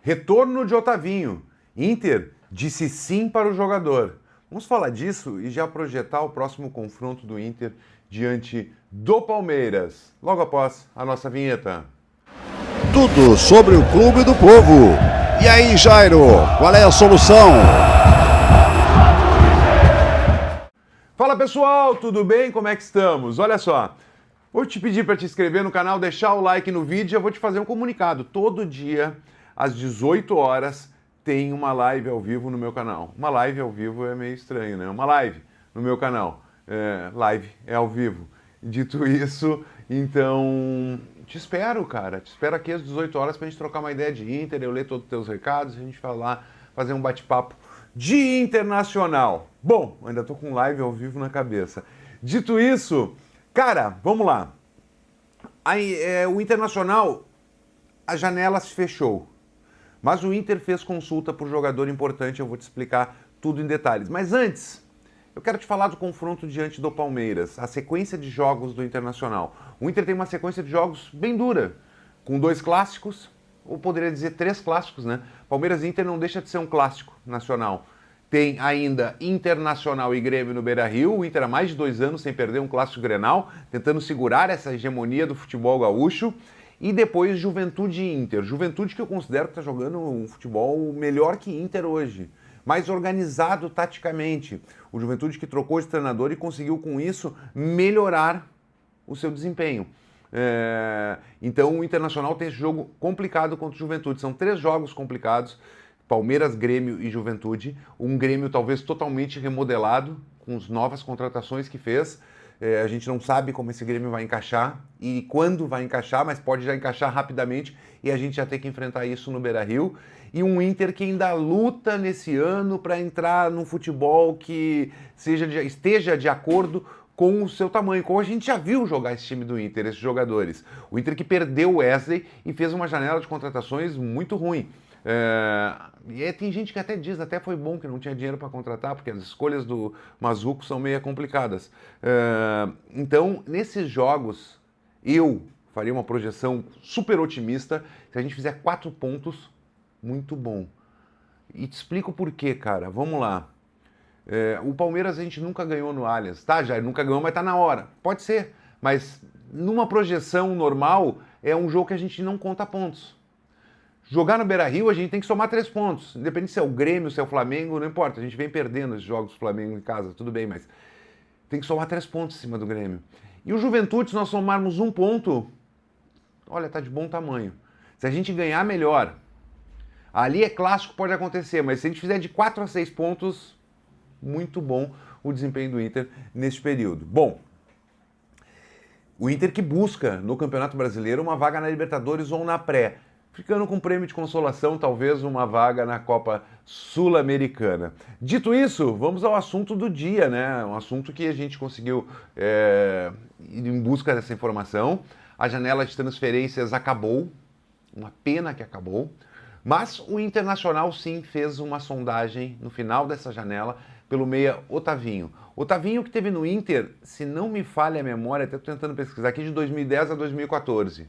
Retorno de Otavinho. Inter disse sim para o jogador. Vamos falar disso e já projetar o próximo confronto do Inter diante do Palmeiras. Logo após a nossa vinheta. Tudo sobre o Clube do Povo. E aí, Jairo, qual é a solução? Fala pessoal, tudo bem? Como é que estamos? Olha só, vou te pedir para te inscrever no canal, deixar o like no vídeo e eu vou te fazer um comunicado. Todo dia, às 18 horas, tem uma live ao vivo no meu canal. Uma live ao vivo é meio estranho, né? Uma live no meu canal. Live é ao vivo. Dito isso, então, te espero, cara. Te espero aqui às 18 horas pra gente trocar uma ideia de Inter, eu ler todos os teus recados, a gente falar, fazer um bate-papo de internacional. Bom, ainda tô com live ao vivo na cabeça. Dito isso, cara, vamos lá. O Internacional, a janela se fechou. Mas o Inter fez consulta por jogador importante, eu vou te explicar tudo em detalhes. Mas antes, eu quero te falar do confronto diante do Palmeiras, a sequência de jogos do Internacional. O Inter tem uma sequência de jogos bem dura, com 2 clássicos, ou poderia dizer 3 clássicos, né? Palmeiras e Inter não deixa de ser um clássico nacional. Tem ainda Internacional e Grêmio no Beira-Rio, o Inter há mais de 2 anos sem perder um clássico Grenal, tentando segurar essa hegemonia do futebol gaúcho. E depois Juventude e Inter. Juventude que eu considero que está jogando um futebol melhor que Inter hoje. Mais organizado taticamente. O Juventude que trocou de treinador e conseguiu com isso melhorar o seu desempenho. Então o Internacional tem esse jogo complicado contra o Juventude. São 3 jogos complicados. Palmeiras, Grêmio e Juventude. Um Grêmio talvez totalmente remodelado, com as novas contratações que fez. A gente não sabe como esse Grêmio vai encaixar e quando vai encaixar, mas pode já encaixar rapidamente e a gente já tem que enfrentar isso no Beira-Rio. E um Inter que ainda luta nesse ano para entrar num futebol que esteja de acordo com o seu tamanho, como a gente já viu jogar esse time do Inter, esses jogadores. O Inter que perdeu o Wesley e fez uma janela de contratações muito ruim. E tem gente que até diz, até foi bom que não tinha dinheiro para contratar, porque as escolhas do Mazuco são meio complicadas. Então, nesses jogos, eu faria uma projeção super otimista se a gente fizer 4 pontos, muito bom. E te explico por quê, cara. Vamos lá. O Palmeiras a gente nunca ganhou no Allianz, tá? Já nunca ganhou, mas tá na hora. Pode ser, mas numa projeção normal, é um jogo que a gente não conta pontos. Jogar no Beira-Rio, a gente tem que somar 3 pontos. Independente se é o Grêmio, se é o Flamengo, não importa. A gente vem perdendo esses jogos do Flamengo em casa, tudo bem, mas tem que somar 3 pontos em cima do Grêmio. E o Juventude, se nós somarmos 1 ponto, olha, tá de bom tamanho. Se a gente ganhar, melhor. Ali é clássico, pode acontecer, mas se a gente fizer de 4 a 6 pontos, muito bom o desempenho do Inter nesse período. Bom, o Inter que busca no Campeonato Brasileiro uma vaga na Libertadores ou na pré. Ficando com prêmio de consolação, talvez uma vaga na Copa Sul-Americana. Dito isso, vamos ao assunto do dia, né? Um assunto que a gente conseguiu ir em busca dessa informação. A janela de transferências acabou, uma pena que acabou, mas o Internacional sim fez uma sondagem no final dessa janela pelo meia Otavinho. Otavinho que teve no Inter, se não me falha a memória, até estou tentando pesquisar aqui, de 2010 a 2014.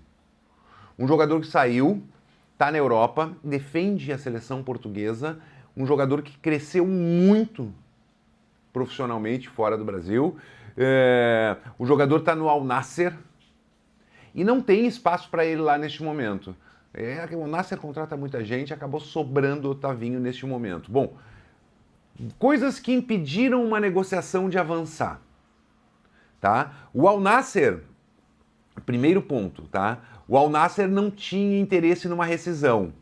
Um jogador que saiu, está na Europa, defende a seleção portuguesa, um jogador que cresceu muito profissionalmente fora do Brasil. O jogador está no Al Nassr e não tem espaço para ele lá neste momento. O Nassr contrata muita gente, acabou sobrando o Otavinho neste momento. Bom, coisas que impediram uma negociação de avançar. Tá? O Al Nassr, primeiro ponto, tá? O Al Nassr não tinha interesse numa rescisão.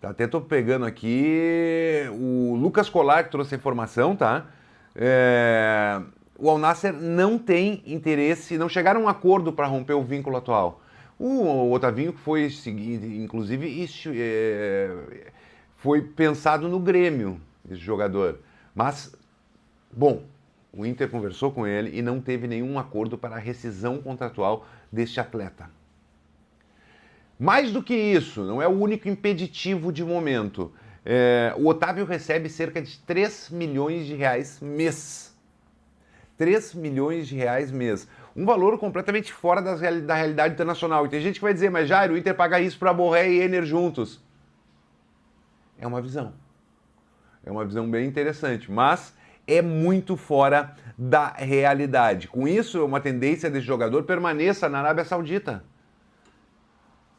Tá? Até estou pegando aqui o Lucas Colar que trouxe a informação, tá? O Al Nassr não tem interesse, não chegaram a um acordo para romper o vínculo atual. O Otavinho foi, inclusive, foi pensado no Grêmio, esse jogador. Mas, bom, o Inter conversou com ele e não teve nenhum acordo para a rescisão contratual deste atleta. Mais do que isso, não é o único impeditivo de momento. O Otávio recebe cerca de 3 milhões de reais mês. 3 milhões de reais mês. Um valor completamente fora da realidade internacional. E tem gente que vai dizer, mas Jairo, o Inter paga isso para Borré e Ener juntos. É uma visão. É uma visão bem interessante, mas é muito fora da realidade. Com isso, uma tendência desse jogador permaneça na Arábia Saudita,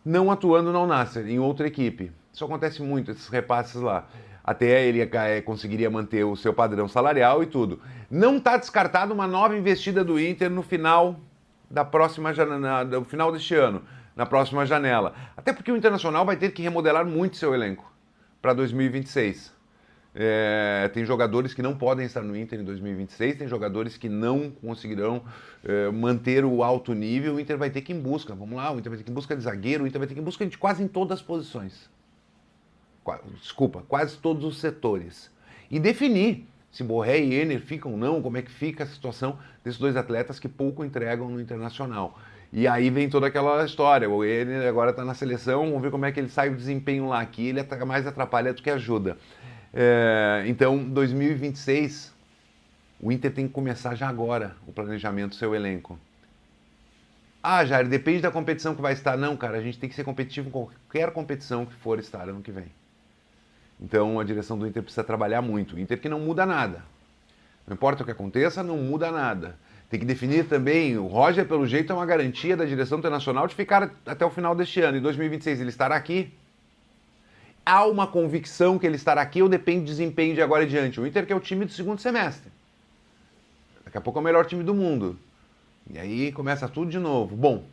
não atuando no Al Nassr, em outra equipe. Isso acontece muito, esses repasses lá. Até ele conseguiria manter o seu padrão salarial e tudo. Não está descartado uma nova investida do Inter no final da próxima no final deste ano, na próxima janela. Até porque o Internacional vai ter que remodelar muito seu elenco para 2026. Tem jogadores que não podem estar no Inter em 2026, tem jogadores que não conseguirão manter o alto nível. O Inter vai ter que ir em busca, vamos lá, o Inter vai ter que ir em busca de zagueiro, o Inter vai ter que ir em busca de quase em todas as posições. Quase todos os setores. E definir se Borré e Ener ficam ou não, como é que fica a situação desses dois atletas que pouco entregam no Internacional. E aí vem toda aquela história, o Ener agora está na seleção, vamos ver como é que ele sai o desempenho lá. Aqui ele mais atrapalha do que ajuda. Então, 2026, o Inter tem que começar já agora o planejamento do seu elenco. Ah, Jair, depende da competição que vai estar. Não, cara, a gente tem que ser competitivo em qualquer competição que for estar ano que vem. Então, a direção do Inter precisa trabalhar muito. O Inter que não muda nada. Não importa o que aconteça, não muda nada. Tem que definir também, o Roger, pelo jeito, é uma garantia da direção internacional de ficar até o final deste ano. Em 2026 ele estará aqui. Há uma convicção que ele estará aqui ou depende do desempenho de agora em diante? O Inter que é o time do segundo semestre. Daqui a pouco é o melhor time do mundo. E aí começa tudo de novo. Bom,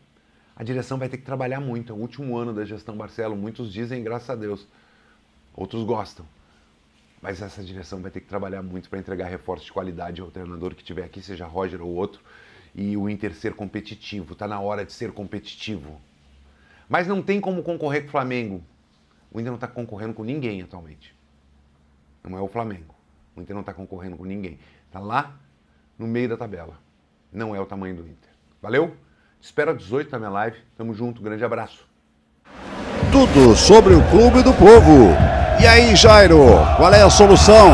a direção vai ter que trabalhar muito. É o último ano da gestão Barcelo. Muitos dizem, graças a Deus. Outros gostam. Mas essa direção vai ter que trabalhar muito para entregar reforço de qualidade ao treinador que tiver aqui, seja Roger ou outro. E o Inter ser competitivo. Está na hora de ser competitivo. Mas não tem como concorrer com o Flamengo. O Inter não está concorrendo com ninguém atualmente. Não é o Flamengo. O Inter não está concorrendo com ninguém. Está lá no meio da tabela. Não é o tamanho do Inter. Valeu? Te espero às 18 na minha live. Tamo junto. Grande abraço. Tudo sobre o Clube do Povo. E aí, Jairo, qual é a solução?